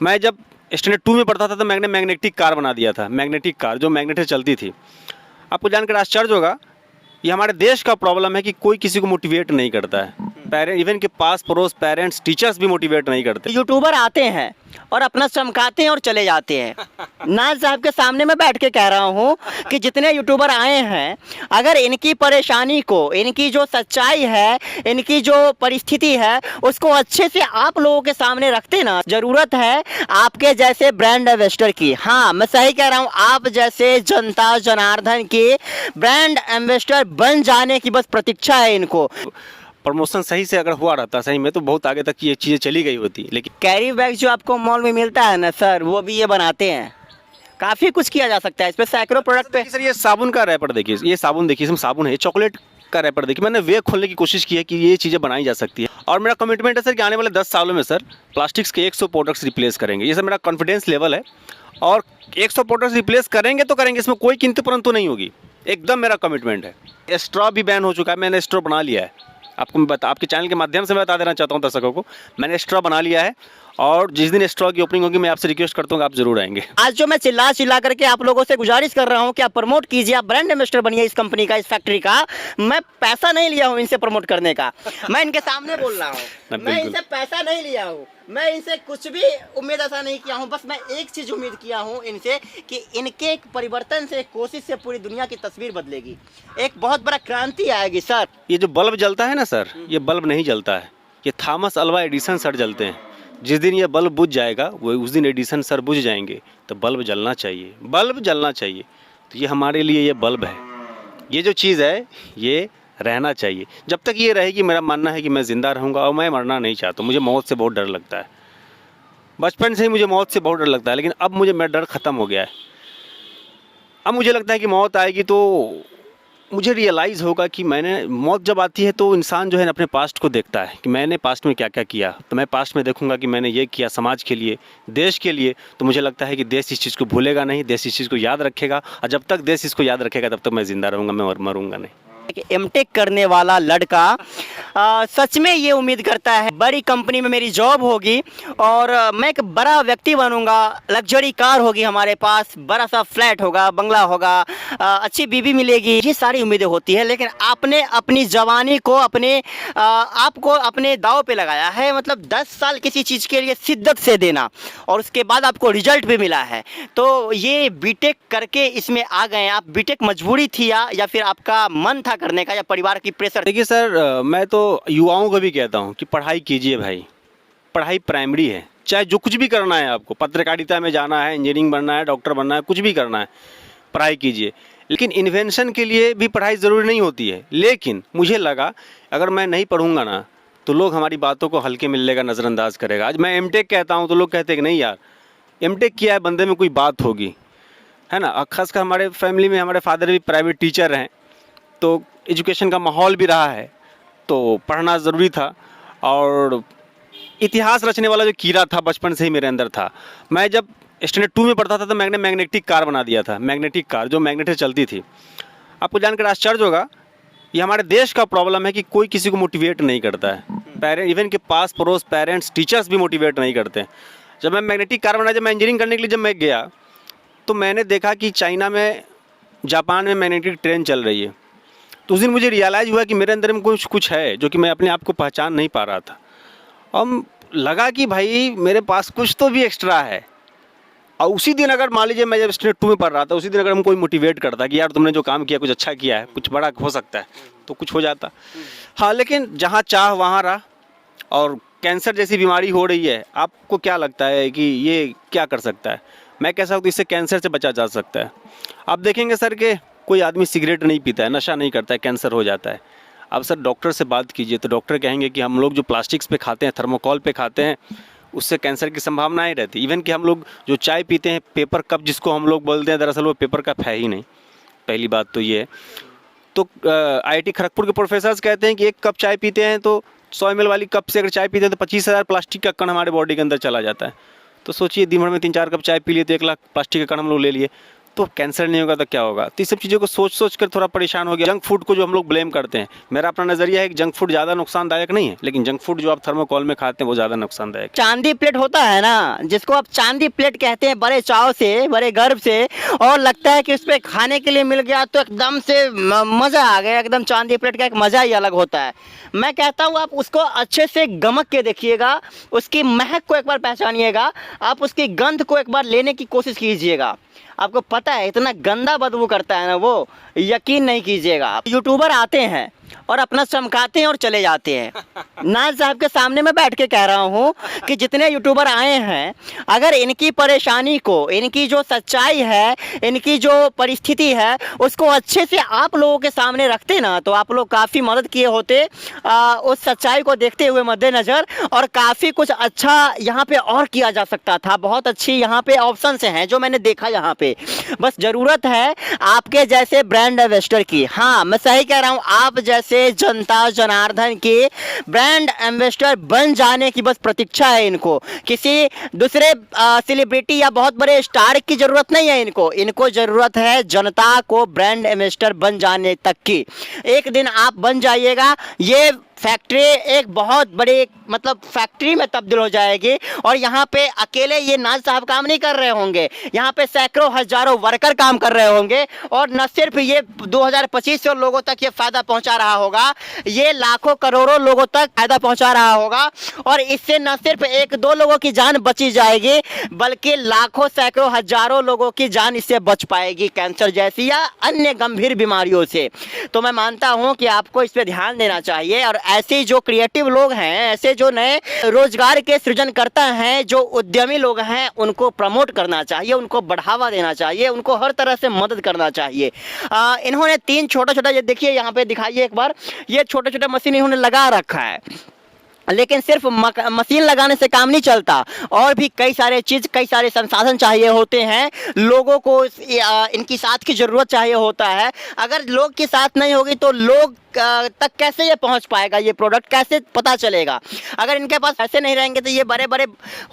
मैं जब स्टैंडर्ड 2 में पढ़ता था तो मैंने मैग्नेटिक कार बना दिया था, मैग्नेटिक कार जो मैग्नेट से चलती थी। आपको जानकर आश्चर्य होगा, ये हमारे देश का प्रॉब्लम है कि कोई किसी को मोटिवेट नहीं करता है। पेरेंट, इवन के पास पड़ोस पेरेंट्स टीचर्स भी मोटिवेट नहीं करते। यूट्यूबर आते हैं और अपना चमकाते हैं और चले जाते हैं। नाज साहब के सामने मैं बैठ के कह रहा हूँ कि जितने यूट्यूबर आए हैं, अगर इनकी परेशानी को, इनकी जो सच्चाई है, इनकी जो परिस्थिति है, उसको अच्छे से आप लोगों के सामने रखते ना। ज़रूरत है आपके जैसे ब्रांड एम्बेसडर की। हाँ, मैं सही कह रहा हूँ, आप जैसे जनता जनार्दन के ब्रांड एम्बेसडर बन जाने की बस प्रतीक्षा है इनको। प्रमोशन सही से अगर हुआ रहता सही में तो बहुत आगे तक ये चीज़ें चली गई होती। लेकिन कैरी बैग जो आपको मॉल में मिलता है ना सर, वो भी ये बनाते हैं। काफ़ी कुछ किया जा सकता है इस पर, सैकड़ों प्रोडक्ट पे। सर ये साबुन का रैपर देखिए, ये साबुन देखिए, इसमें साबुन है, चॉकलेट का रैपर देखिए। मैंने वे खोलने की कोशिश की है कि ये चीज़ें बनाई जा सकती है। और मेरा कमिटमेंट है सर कि आने वाले 10 सालों में सर प्लास्टिक्स के 100 प्रोडक्ट्स रिप्लेस करेंगे। ये सर मेरा कॉन्फिडेंस लेवल है। और 100 प्रोडक्ट्स रिप्लेस करेंगे तो करेंगे, इसमें कोई किंतु परंतु नहीं होगी। एकदम मेरा कमिटमेंट है। स्ट्रॉ भी बैन हो चुका है, मैंने स्ट्रॉ बना लिया है। आपको मैं आपके चैनल के माध्यम से मैं बता देना चाहता हूँ दर्शकों को, मैंने स्ट्रॉ बना लिया है। और जिस दिन स्ट्रॉ की ओपनिंग होगी मैं आपसे रिक्वेस्ट करता हूँ आप जरूर आएंगे। आज जो मैं चिल्ला चिल्ला करके आप लोगों से गुजारिश कर रहा हूँ कि आप प्रमोट कीजिए, आप ब्रांड एम्बेसडर बनिए इस कंपनी का, इस फैक्ट्री का। मैं पैसा नहीं लिया हूँ इनसे प्रमोट करने का, मैं इनके सामने बोल रहा हूँ। मैं इनसे पैसा नहीं लिया हूँ, मैं इनसे कुछ भी उम्मीद ऐसा नहीं किया हूँ। बस मैं एक चीज़ उम्मीद किया हूँ इनसे कि इनके एक परिवर्तन से, कोशिश से पूरी दुनिया की तस्वीर बदलेगी, एक बहुत बड़ा क्रांति आएगी सर। ये जो बल्ब जलता है ना सर, ये बल्ब नहीं जलता है, ये थॉमस अल्वा एडिसन सर जलते हैं। जिस दिन ये बल्ब बुझ जाएगा वो उस दिन एडिसन सर बुझ जाएंगे। तो बल्ब जलना चाहिए, बल्ब जलना चाहिए। तो ये हमारे लिए ये बल्ब है, ये जो चीज़ है ये रहना चाहिए। जब तक ये रहेगी मेरा मानना है कि मैं ज़िंदा रहूँगा। और मैं मरना नहीं चाहता, मुझे मौत से बहुत डर लगता है। बचपन से ही मुझे मौत से बहुत डर लगता है, लेकिन अब मुझे मेरा डर ख़त्म हो गया है। अब मुझे लगता है कि मौत आएगी तो मुझे रियलाइज़ होगा कि मैंने, मौत जब आती है तो इंसान जो है अपने पास्ट को देखता है कि मैंने पास्ट में क्या क्या किया। तो मैं पास्ट में देखूंगा कि मैंने ये किया समाज के लिए, देश के लिए। तो मुझे लगता है कि देश इस चीज़ को भूलेगा नहीं, देश इस चीज़ को याद रखेगा। और जब तक देश इसको याद रखेगा तब तक मैं ज़िंदा रहूँगा, मैं मरूँगा नहीं। एमटेक करने वाला लड़का सच में ये उम्मीद करता है बड़ी कंपनी में मेरी जॉब होगी और मैं एक बड़ा व्यक्ति बनूंगा, लग्जरी कार होगी हमारे पास, बड़ा सा फ्लैट होगा, बंगला होगा, अच्छी बीवी मिलेगी। ये सारी उम्मीदें होती है, लेकिन आपने अपनी जवानी को, आपको अपने दाव पे लगाया है। मतलब 10 साल किसी चीज़ के लिए शिद्दत से देना और उसके बाद आपको रिजल्ट भी मिला है। तो ये बीटेक करके इसमें आ गए आप। बीटेक मजबूरी थी या फिर आपका मन था करने का, या परिवार की प्रेशर? देखिए सर, मैं तो युवाओं को भी कहता हूँ कि पढ़ाई कीजिए भाई, पढ़ाई प्राइमरी है। चाहे जो कुछ भी करना है आपको, पत्रकारिता में जाना है, इंजीनियरिंग बनना है, डॉक्टर बनना है, कुछ भी करना है, पढ़ाई कीजिए। लेकिन इन्वेंशन के लिए भी पढ़ाई ज़रूरी नहीं होती है। लेकिन मुझे लगा अगर मैं नहीं पढ़ूंगा ना तो लोग हमारी बातों को हल्के में लेगा, नज़रअंदाज करेगा। आज मैं एमटेक कहता हूँ तो लोग कहते हैं कि नहीं यार, एमटेक किया है बंदे में कोई बात होगी, है ना। खासकर हमारे फैमिली में हमारे फादर भी प्राइवेट टीचर हैं, तो एजुकेशन का माहौल भी रहा है, तो पढ़ना ज़रूरी था। और इतिहास रचने वाला जो कीड़ा था बचपन से ही मेरे अंदर था। मैं जब स्टैंडर्ड 2 में पढ़ता था तो मैंने मैग्नेटिक कार बना दिया था, मैग्नेटिक कार जो मैग्नेट से चलती थी। आपको जानकर आश्चर्य होगा, ये हमारे देश का प्रॉब्लम है कि कोई किसी को मोटिवेट नहीं करता है। पेरेंट, इवन के पास पड़ोस पेरेंट्स टीचर्स भी मोटिवेट नहीं करते हैं। जब मैं मैग्नेटिक कार बनाया, जब मैं इंजीनियरिंग करने के लिए जब मैं गया तो मैंने देखा कि चाइना में, जापान में मैग्नेटिक ट्रेन चल रही है। तो उस दिन मुझे रियलाइज़ हुआ कि मेरे अंदर में कुछ है जो कि मैं अपने आप को पहचान नहीं पा रहा था। और लगा कि भाई मेरे पास कुछ तो भी एक्स्ट्रा है। और उसी दिन अगर मान लीजिए मैं जब स्टैंडर्ड 2 में पढ़ रहा था, उसी दिन अगर हम कोई मोटिवेट करता कि यार तुमने जो काम किया कुछ अच्छा किया है, कुछ बड़ा हो सकता है, तो कुछ हो जाता। हाँ, लेकिन जहाँ चाह वहाँ रहा। और कैंसर जैसी बीमारी हो रही है, आपको क्या लगता है कि ये क्या कर सकता है? मैं कह सकता हूँ इससे कैंसर से बचा जा सकता है। आप देखेंगे सर कि कोई आदमी सिगरेट नहीं पीता है, नशा नहीं करता है, कैंसर हो जाता है। अब सर डॉक्टर से बात कीजिए तो डॉक्टर कहेंगे कि हम लोग जो प्लास्टिक्स पे खाते हैं, थर्मोकॉल पे खाते हैं, उससे कैंसर की संभावनाएं रहती। इवन कि हम लोग जो चाय पीते हैं, पेपर कप जिसको हम लोग बोलते हैं, दरअसल वो पेपर कप है ही नहीं। पहली बात तो ये है। तो IIT खड़गपुर के प्रोफेसर्स कहते हैं कि एक कप चाय पीते हैं तो 100 ml वाली कप से अगर चाय पीते हैं तो 25,000 प्लास्टिक का कण हमारे बॉडी के अंदर चला जाता है। तो सोचिए दिन भर में 3-4 कप चाय पी लिए तो 1 लाख प्लास्टिक के कण हम लोग ले लिए। तो कैंसर नहीं होगा तो क्या होगा। तो ये सब चीज़ों को सोच सोच कर थोड़ा परेशान हो गया। जंक फूड को जो हम लोग ब्लेम करते हैं, मेरा अपना नज़रिया है कि जंक फूड ज़्यादा नुकसानदायक नहीं है, लेकिन जंक फूड जो आप थर्मोकॉल में खाते हैं वो ज़्यादा नुकसानदायक है। चांदी प्लेट होता है ना, जिसको आप चांदी प्लेट कहते हैं, बड़े चाव से, बड़े गर्व से, और लगता है कि उस पर खाने के लिए मिल गया तो एकदम से मज़ा आ गया। एकदम चांदी प्लेट का एक मज़ा ही अलग होता है। मैं कहता हूँ आप उसको अच्छे से गमक के देखिएगा, उसकी महक को एक बार पहचानिएगा, आप उसकी गंध को एक बार लेने की कोशिश कीजिएगा। आपको पता है इतना गंदा बदबू करता है ना वो, यकीन नहीं कीजिएगा। यूट्यूबर आते हैं और अपना चमकाते हैं और चले जाते हैं। नाज साहब के सामने मैं बैठ के कह रहा हूँ कि जितने यूट्यूबर आए हैं, अगर इनकी परेशानी को, इनकी जो सच्चाई है, इनकी जो परिस्थिति है, उसको अच्छे से आप लोगों के सामने रखते ना, तो आप लोग काफ़ी मदद किए होते उस सच्चाई को देखते हुए मद्देनज़र, और काफ़ी कुछ अच्छा यहाँ पे और किया जा सकता था। बहुत अच्छी यहाँ पे ऑप्शंस हैं जो मैंने देखा यहाँ पे। बस ज़रूरत है आपके जैसे ब्रांड एम्बेसडर की। हाँ, मैं सही कह रहा हूँ, आप जैसे जनता जनार्दन के ब्रांड एम्बेसडर बन जाने की बस प्रतीक्षा है इनको। किसी दूसरे सेलिब्रिटी या बहुत बड़े स्टार की ज़रूरत नहीं है इनको ज़रूरत है जनता को ब्रांड एम्बेसडर बन जाने तक की। एक दिन आप बन जाइएगा, ये फैक्ट्री एक बहुत बड़ी मतलब फैक्ट्री में तब्दील हो जाएगी। और यहाँ पे अकेले ये नाज साहब काम नहीं कर रहे होंगे, यहाँ पे सैकड़ों हजारों वर्कर काम कर रहे होंगे। और न सिर्फ ये 2025 लोगों तक ये फ़ायदा पहुँचा रहा होगा, ये लाखों करोड़ों लोगों तक फ़ायदा पहुँचा रहा होगा। और इससे न सिर्फ एक दो लोगों की जान बची जाएगी, बल्कि लाखों सैकड़ों हजारों लोगों की जान इससे बच पाएगी, कैंसर जैसी या अन्य गंभीर बीमारियों से। तो मैं मानता हूँ कि आपको इस पर ध्यान देना चाहिए। और ऐसे जो क्रिएटिव लोग हैं, ऐसे जो नए रोजगार के सृजनकर्ता हैं, जो उद्यमी लोग हैं, उनको प्रमोट करना चाहिए, उनको बढ़ावा देना चाहिए, उनको हर तरह से मदद करना चाहिए। इन्होंने 3 छोटा-छोटा, ये देखिए यहाँ पे दिखाइए एक बार, ये छोटा-छोटा मशीन इन्होंने लगा रखा है। लेकिन सिर्फ मशीन लगाने से काम नहीं चलता, और भी कई सारे संसाधन चाहिए होते हैं। लोगों को इनकी साथ की ज़रूरत चाहिए होता है। अगर लोग की साथ नहीं होगी तो लोग तक कैसे ये पहुंच पाएगा, ये प्रोडक्ट कैसे पता चलेगा। अगर इनके पास पैसे नहीं रहेंगे तो ये बड़े बड़े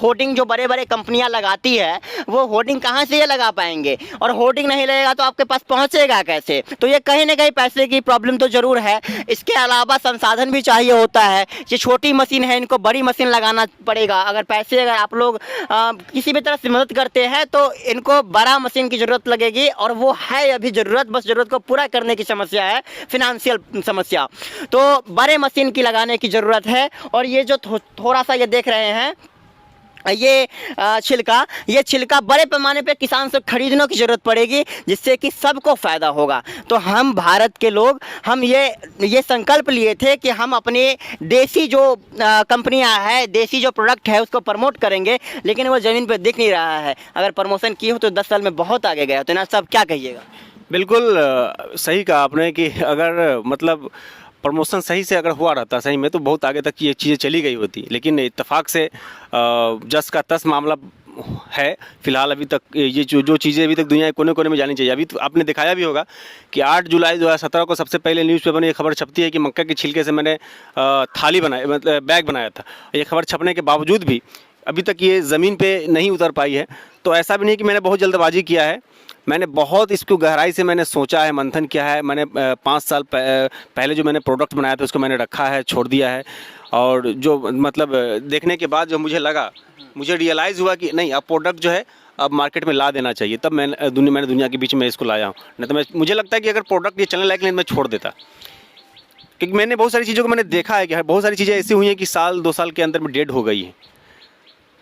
होर्डिंग जो बड़े बड़े कंपनियां लगाती है, वो होर्डिंग कहाँ से ये लगा पाएंगे, और होर्डिंग नहीं लगेगा तो आपके पास पहुंचेगा कैसे। तो ये कहीं ना कहीं पैसे की प्रॉब्लम तो ज़रूर है। इसके अलावा संसाधन भी चाहिए होता है। ये छोटी मशीन है, इनको बड़ी मशीन लगाना पड़ेगा। अगर आप लोग किसी भी तरह से मदद करते हैं तो इनको बड़ा मशीन की ज़रूरत लगेगी, और वो है अभी ज़रूरत। बस ज़रूरत को पूरा करने की समस्या है, फिनेंशियल समस्या। तो बड़े मशीन की लगाने की ज़रूरत है। और ये जो थोड़ा सा ये देख रहे हैं, ये छिलका बड़े पैमाने पे किसान से खरीदने की ज़रूरत पड़ेगी, जिससे कि सबको फ़ायदा होगा। तो हम भारत के लोग, हम ये संकल्प लिए थे कि हम अपने देसी जो कंपनियां हैं, देसी जो प्रोडक्ट है, उसको प्रमोट करेंगे। लेकिन वो ज़मीन पे दिख नहीं रहा है। अगर प्रमोशन की हो तो 10 साल में बहुत आगे गया। तो ना सब क्या कहिएगा? बिल्कुल सही कहा आपने कि अगर मतलब प्रमोशन सही से अगर हुआ रहता सही में, तो बहुत आगे तक ये चीज़ें चली गई होती। लेकिन इत्तेफाक से जस का तस मामला है फिलहाल। अभी तक ये जो चीज़ें अभी तक दुनिया के कोने कोने में जानी चाहिए। अभी तो आपने दिखाया भी होगा कि 8 जुलाई 2017 को सबसे पहले न्यूज़पेपर में ये खबर छपती है कि मक्का के छिलके से मैंने थाली बनाई, मतलब बैग बनाया था। ये खबर छपने के बावजूद भी अभी तक ये ज़मीन पे नहीं उतर पाई है। तो ऐसा भी नहीं कि मैंने बहुत जल्दबाजी किया है, मैंने बहुत इसको गहराई से मैंने सोचा है, मंथन किया है। मैंने 5 साल पहले जो मैंने प्रोडक्ट बनाया था उसको मैंने रखा है, छोड़ दिया है। और जो मतलब देखने के बाद जो मुझे रियलाइज़ हुआ कि नहीं, अब प्रोडक्ट जो है अब मार्केट में ला देना चाहिए। तब मैंने दुनिया के बीच में इसको लाया हूँ। नहीं तो मुझे लगता है कि अगर प्रोडक्ट ये चलने लायक नहीं, मैं छोड़ देता। क्योंकि मैंने बहुत सारी चीज़ों को मैंने देखा है कि बहुत सारी चीज़ें ऐसी हुई हैं कि साल 2 साल के अंदर में डेड हो गई है।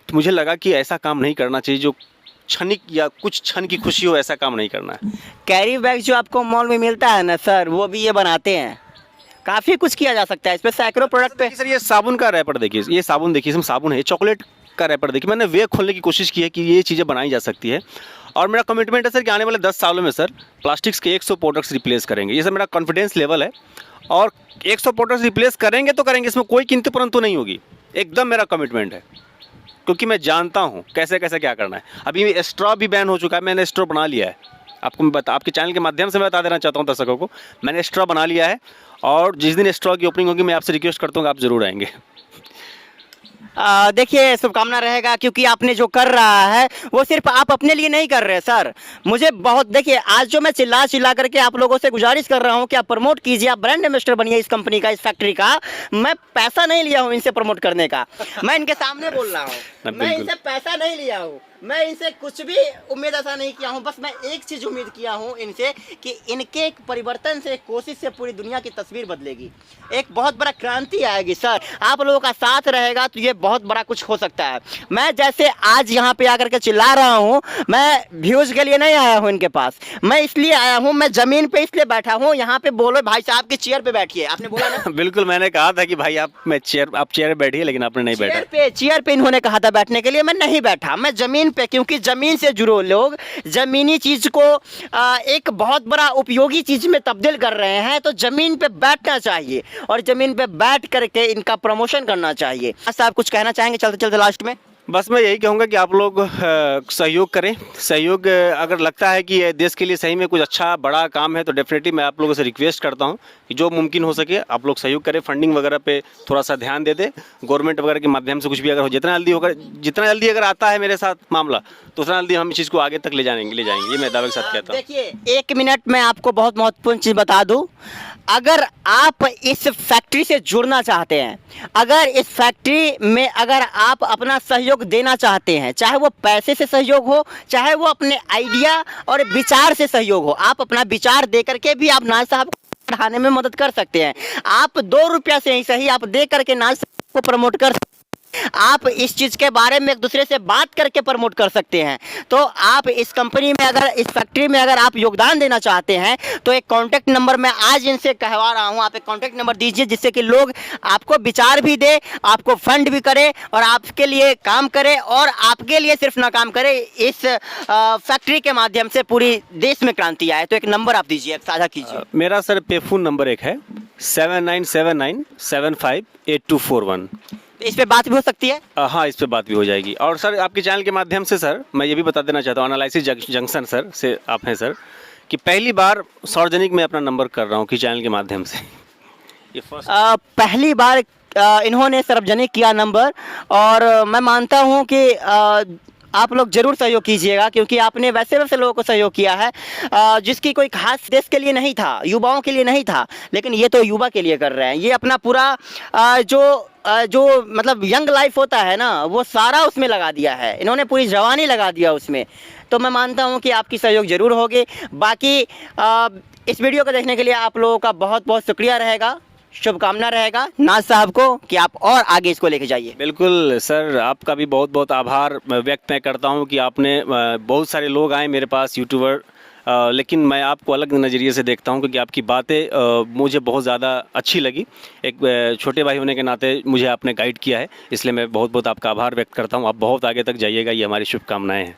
तो मुझे लगा कि ऐसा काम नहीं करना चाहिए, जो क्षणिक या कुछ क्षण की खुशी हो, ऐसा काम नहीं करना है। कैरी बैग जो आपको मॉल में मिलता है ना सर, वो भी ये बनाते हैं। काफ़ी कुछ किया जा सकता है इस पर, सैकड़ों प्रोडक्ट पे। सर ये साबुन का रैपर देखिए, ये साबुन देखिए, इसमें साबुन है। चॉकलेट का रैपर देखिए। मैंने वे खोलने की कोशिश की है कि ये चीज़ें बनाई जा सकती है। और मेरा कमिटमेंट है सर कि आने वाले 10 सालों में सर प्लास्टिक्स के 100 प्रोडक्ट्स रिप्लेस करेंगे। ये सर मेरा कॉन्फिडेंस लेवल है। और 100 प्रोडक्ट्स रिप्लेस करेंगे तो करेंगे, इसमें कोई किंतु परंतु नहीं होगी। एकदम मेरा कमिटमेंट है, क्योंकि मैं जानता हूँ कैसे कैसे क्या करना है। अभी स्ट्रॉ भी बैन हो चुका है, मैंने स्ट्रॉ बना लिया है। आपके चैनल के माध्यम से मैं बता देना चाहता हूँ दर्शकों को, मैंने स्ट्रॉ बना लिया है। और जिस दिन स्ट्रॉ की ओपनिंग होगी, मैं आपसे रिक्वेस्ट करता हूँ कि आप ज़रूर आएंगे। देखिए, शुभकामना रहेगा, क्योंकि आपने जो कर रहा है वो सिर्फ आप अपने लिए नहीं कर रहे सर। मुझे बहुत, देखिए, आज जो मैं चिल्ला चिल्ला करके आप लोगों से गुजारिश कर रहा हूँ कि आप प्रमोट कीजिए, आप ब्रांड एम्बेसडर बनिए इस कंपनी का, इस फैक्ट्री का। मैं पैसा नहीं लिया हूँ इनसे प्रमोट करने का, मैं इनके सामने बोल रहा हूँ, मैं बिल्कुल। इनसे पैसा नहीं लिया हूँ, मैं इनसे कुछ भी उम्मीद ऐसा नहीं किया हूँ। बस मैं एक चीज़ उम्मीद किया हूँ इनसे कि इनके एक परिवर्तन से, कोशिश से पूरी दुनिया की तस्वीर बदलेगी, एक बहुत बड़ा क्रांति आएगी सर। आप लोगों का साथ रहेगा तो ये बहुत बड़ा कुछ हो सकता है। मैं जैसे आज यहाँ पे आकर के चिल्ला रहा हूँ, मैं व्यूज़ के लिए नहीं आया हूँ इनके पास, मैं इसलिए आया हूँ, मैं ज़मीन पे इसलिए बैठा हूँ। यहाँ पे बोलो भाई साहब की चेयर पे बैठिए, आपने बोला ना। बिल्कुल, मैंने कहा था कि भाई आप चेयर पे बैठिए, लेकिन आपने नहीं बैठा। चेयर पे इन्होंने कहा था बैठने के लिए, मैं नहीं बैठा, मैं जमीन पे, क्योंकि जमीन से जुड़ो लोग जमीनी चीज को एक बहुत बड़ा उपयोगी चीज में तब्दील कर रहे हैं, तो जमीन पे बैठना चाहिए और जमीन पे बैठ करके इनका प्रमोशन करना चाहिए। साहब कुछ कहना चाहेंगे चलते चलते लास्ट में? बस मैं यही कहूँगा कि आप लोग सहयोग करें। सहयोग अगर लगता है कि ये देश के लिए सही में कुछ अच्छा बड़ा काम है, तो डेफिनेटली मैं आप लोगों से रिक्वेस्ट करता हूँ कि जो मुमकिन हो सके आप लोग सहयोग करें, फंडिंग वगैरह पे थोड़ा सा ध्यान दे दें, गवर्नमेंट वगैरह के माध्यम से कुछ भी अगर हो, जितना जल्दी अगर आता है मेरे साथ मामला, तो उतना जल्दी हम इस चीज़ को आगे तक ले जाएंगे, ये मैं दावे के साथ कहता हूँ। देखिए, 1 मिनट में आपको बहुत महत्वपूर्ण चीज़ बता दूं। अगर आप इस फैक्ट्री से जुड़ना चाहते हैं, अगर इस फैक्ट्री में अगर आप अपना सहयोग देना चाहते हैं, चाहे वो पैसे से सहयोग हो, चाहे वो अपने आइडिया और विचार से सहयोग हो, आप अपना विचार दे करके भी आप नाज साहब को बढ़ाने में मदद कर सकते हैं। आप 2 रुपया से ही सही आप दे करके नाज साहब को प्रमोट कर, आप इस चीज़ के बारे में एक दूसरे से बात करके प्रमोट कर सकते हैं। तो आप इस कंपनी में अगर, इस फैक्ट्री में अगर आप योगदान देना चाहते हैं, तो एक कॉन्टैक्ट नंबर मैं आज इनसे कहवा रहा हूं, आप एक कॉन्टैक्ट नंबर दीजिए, जिससे कि लोग आपको विचार भी दे, आपको फंड भी करे और आपके लिए काम करे, और आपके लिए सिर्फ ना काम करे, इस फैक्ट्री के माध्यम से पूरी देश में क्रांति आए। तो एक नंबर आप दीजिए, साझा कीजिए। मेरा सर पे फ़ोन नंबर एक है 7979758241। इस पे बात भी हो सकती है? हाँ, इस पे बात भी हो जाएगी। और सर आपके चैनल के माध्यम से सर मैं ये भी बता देना चाहता हूँ, एनालिसिस जंक्शन सर से आप हैं सर, कि पहली बार सार्वजनिक में अपना नंबर कर रहा हूँ कि चैनल के माध्यम से ये फर्स्ट पहली बार इन्होंने सार्वजनिक किया नंबर, और मैं मानता हूँ कि आप लोग जरूर सहयोग कीजिएगा, क्योंकि आपने वैसे लोगों को सहयोग किया है जिसकी कोई खास देश के लिए नहीं था, युवाओं के लिए नहीं था, लेकिन ये तो युवा के लिए कर रहे हैं। ये अपना पूरा जो मतलब यंग लाइफ होता है ना, वो सारा उसमें लगा दिया है, इन्होंने पूरी जवानी लगा दिया उसमें। तो मैं मानता हूँ कि आपकी सहयोग जरूर होगी। बाकी इस वीडियो को देखने के लिए आप लोगों का बहुत बहुत शुक्रिया रहेगा, शुभकामना रहेगा नाज साहब को कि आप और आगे इसको लेके जाइए। बिल्कुल सर, आपका भी बहुत बहुत आभार व्यक्त मैं करता हूं कि आपने, बहुत सारे लोग आए मेरे पास यूट्यूबर, लेकिन मैं आपको अलग नज़रिए से देखता हूं, क्योंकि आपकी बातें मुझे बहुत ज़्यादा अच्छी लगी। एक छोटे भाई होने के नाते मुझे आपने गाइड किया है, इसलिए मैं बहुत बहुत आपका आभार व्यक्त करता हूं। आप बहुत आगे तक जाइएगा, ये हमारी शुभकामनाएँ हैं।